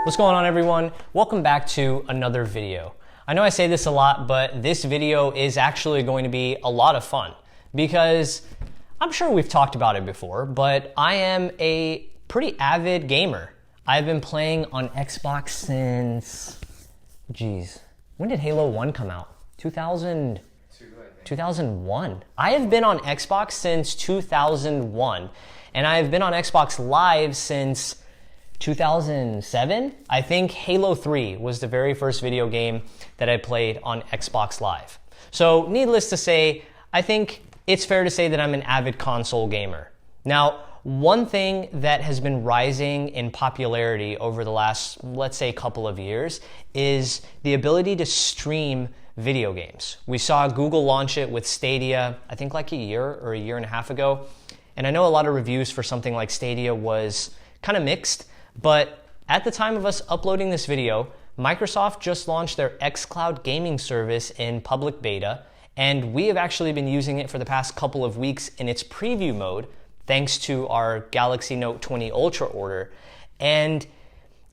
What's going on, everyone? Welcome back to another video. I know I say this a lot, but this video is actually going to be a lot of fun because I'm sure we've talked about it before, but I am a pretty avid gamer. I've been playing on Xbox since, when did Halo 1 come out? 2001. I have been on Xbox since 2001, and I have been on Xbox Live since 2007. I think Halo 3 was the very first video game that I played on Xbox Live. So needless to say, I think it's fair to say that I'm an avid console gamer. Now, one thing that has been rising in popularity over the last, let's say, couple of years is the ability to stream video games. We saw Google launch it with Stadia, I think like a year or a year and a half ago. And I know a lot of reviews for something like Stadia was kind of mixed, but at the time of us uploading this video, Microsoft just launched their xCloud gaming service in public beta, and we have actually been using it for the past couple of weeks in its preview mode, thanks to our Galaxy Note 20 Ultra order. And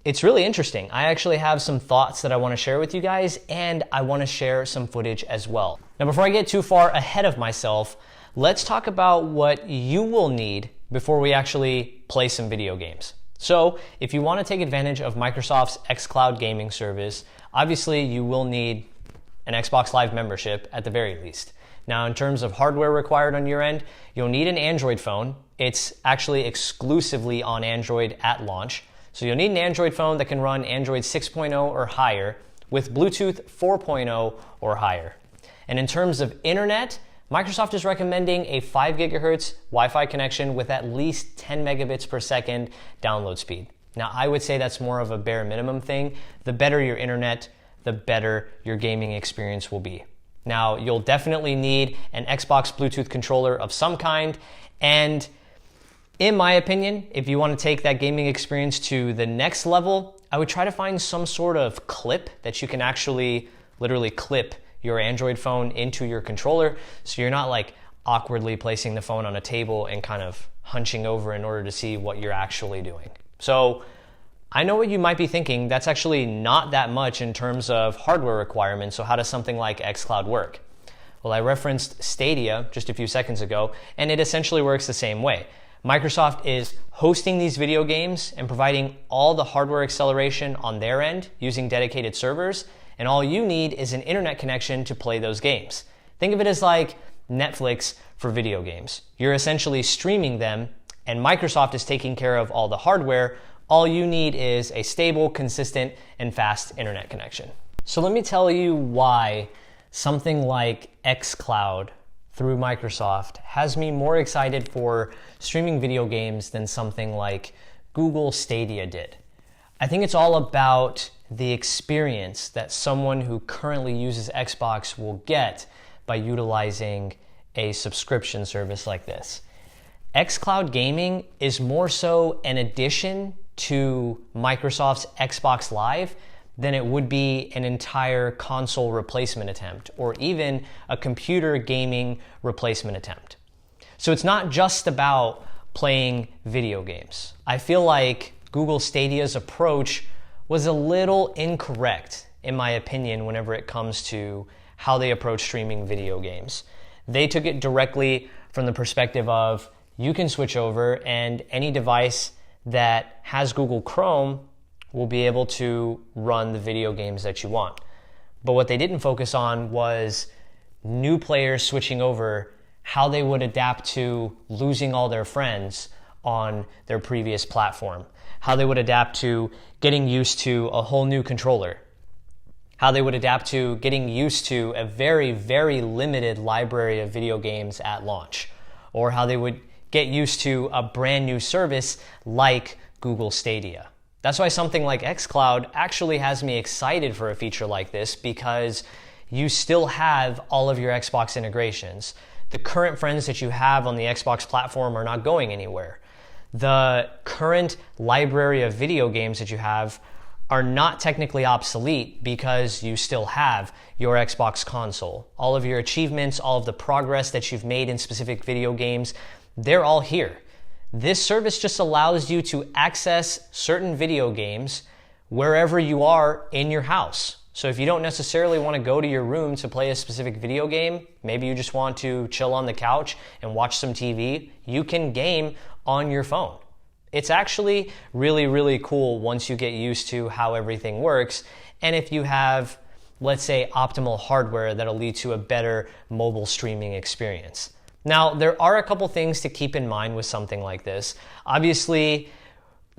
it's really interesting. I actually have some thoughts that I want to share with you guys, and I want to share some footage as well. Now, before I get too far ahead of myself, let's talk about what you will need before we actually play some video games. So, if you want to take advantage of Microsoft's xCloud gaming service, obviously you will need an Xbox Live membership at the very least. Now, in terms of hardware required on your end, you'll need an Android phone. It's actually exclusively on Android at launch. So you'll need an Android phone that can run Android 6.0 or higher with Bluetooth 4.0 or higher. And in terms of internet, Microsoft is recommending a 5 gigahertz Wi-Fi connection with at least 10 megabits per second download speed. Now, I would say that's more of a bare minimum thing. The better your internet, the better your gaming experience will be. Now, you'll definitely need an Xbox Bluetooth controller of some kind, and in my opinion, if you want to take that gaming experience to the next level, I would try to find some sort of clip that you can actually literally clip your Android phone into your controller, so you're not like awkwardly placing the phone on a table and kind of hunching over in order to see what you're actually doing. So I know what you might be thinking, that's actually not that much in terms of hardware requirements, so how does something like xCloud work? Well, I referenced Stadia just a few seconds ago, and it essentially works the same way. Microsoft is hosting these video games and providing all the hardware acceleration on their end using dedicated servers, and all you need is an internet connection to play those games. Think of it as like Netflix for video games. You're essentially streaming them, and Microsoft is taking care of all the hardware. All you need is a stable, consistent, and fast internet connection. So let me tell you why something like xCloud through Microsoft has me more excited for streaming video games than something like Google Stadia did. I think it's all about the experience that someone who currently uses Xbox will get by utilizing a subscription service like this. xCloud gaming is more so an addition to Microsoft's Xbox Live than it would be an entire console replacement attempt or even a computer gaming replacement attempt. So it's not just about playing video games. I feel like Google Stadia's approach was a little incorrect, in my opinion, whenever it comes to how they approach streaming video games. They took it directly from the perspective of you can switch over and any device that has Google Chrome will be able to run the video games that you want. But what they didn't focus on was new players switching over, how they would adapt to losing all their friends on their previous platform, how they would adapt to getting used to a whole new controller, how they would adapt to getting used to a very, very limited library of video games at launch, or how they would get used to a brand new service like Google Stadia. That's why something like xCloud actually has me excited for a feature like this, because you still have all of your Xbox integrations. The current friends that you have on the Xbox platform are not going anywhere. The current library of video games that you have are not technically obsolete because you still have your Xbox console. All of your achievements, all of the progress that you've made in specific video games, they're all here. This service just allows you to access certain video games wherever you are in your house. So if you don't necessarily want to go to your room to play a specific video game, maybe you just want to chill on the couch and watch some TV, you can game on your phone. It's actually really, really cool once you get used to how everything works. And if you have, let's say, optimal hardware that'll lead to a better mobile streaming experience. Now, there are a couple things to keep in mind with something like this. Obviously,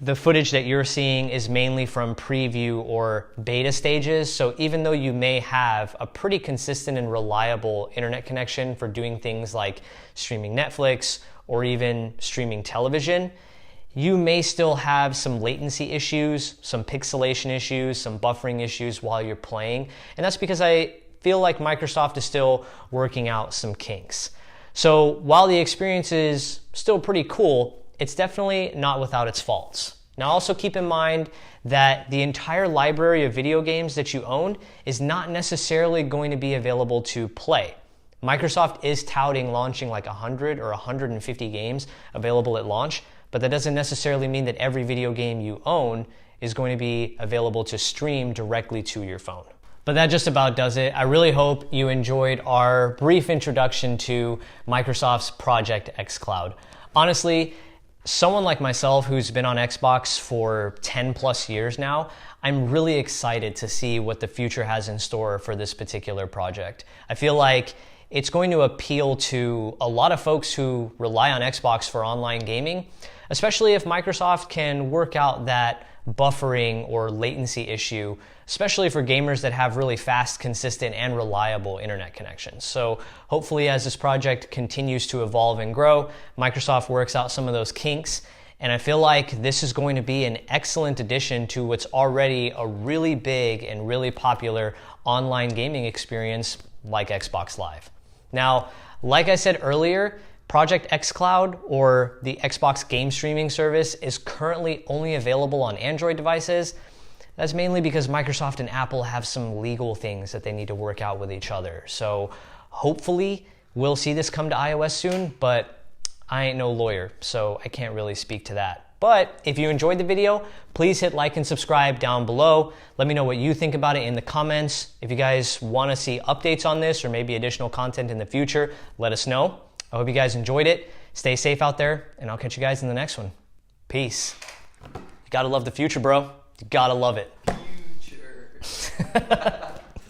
the footage that you're seeing is mainly from preview or beta stages, so even though you may have a pretty consistent and reliable internet connection for doing things like streaming Netflix or even streaming television, you may still have some latency issues, some pixelation issues, some buffering issues while you're playing, and that's because I feel like Microsoft is still working out some kinks. So while the experience is still pretty cool, it's definitely not without its faults. Now also keep in mind that the entire library of video games that you own is not necessarily going to be available to play. Microsoft is touting launching like 100 or 150 games available at launch, but that doesn't necessarily mean that every video game you own is going to be available to stream directly to your phone. But that just about does it. I really hope you enjoyed our brief introduction to Microsoft's Project xCloud. Honestly, someone like myself who's been on Xbox for 10 plus years now, I'm really excited to see what the future has in store for this particular project. I feel like it's going to appeal to a lot of folks who rely on Xbox for online gaming, especially if Microsoft can work out that buffering or latency issue, especially for gamers that have really fast, consistent, and reliable internet connections. So hopefully as this project continues to evolve and grow, Microsoft works out some of those kinks, and I feel like this is going to be an excellent addition to what's already a really big and really popular online gaming experience like Xbox Live. Now, like I said earlier, Project xCloud, or the Xbox game streaming service, is currently only available on Android devices. That's mainly because Microsoft and Apple have some legal things that they need to work out with each other. So hopefully we'll see this come to iOS soon, but I ain't no lawyer, so I can't really speak to that. But if you enjoyed the video, please hit like and subscribe down below. Let me know what you think about it in the comments. If you guys want to see updates on this or maybe additional content in the future, let us know. I hope you guys enjoyed it. Stay safe out there, and I'll catch you guys in the next one. Peace. You gotta love the future, bro. You gotta love it. Future.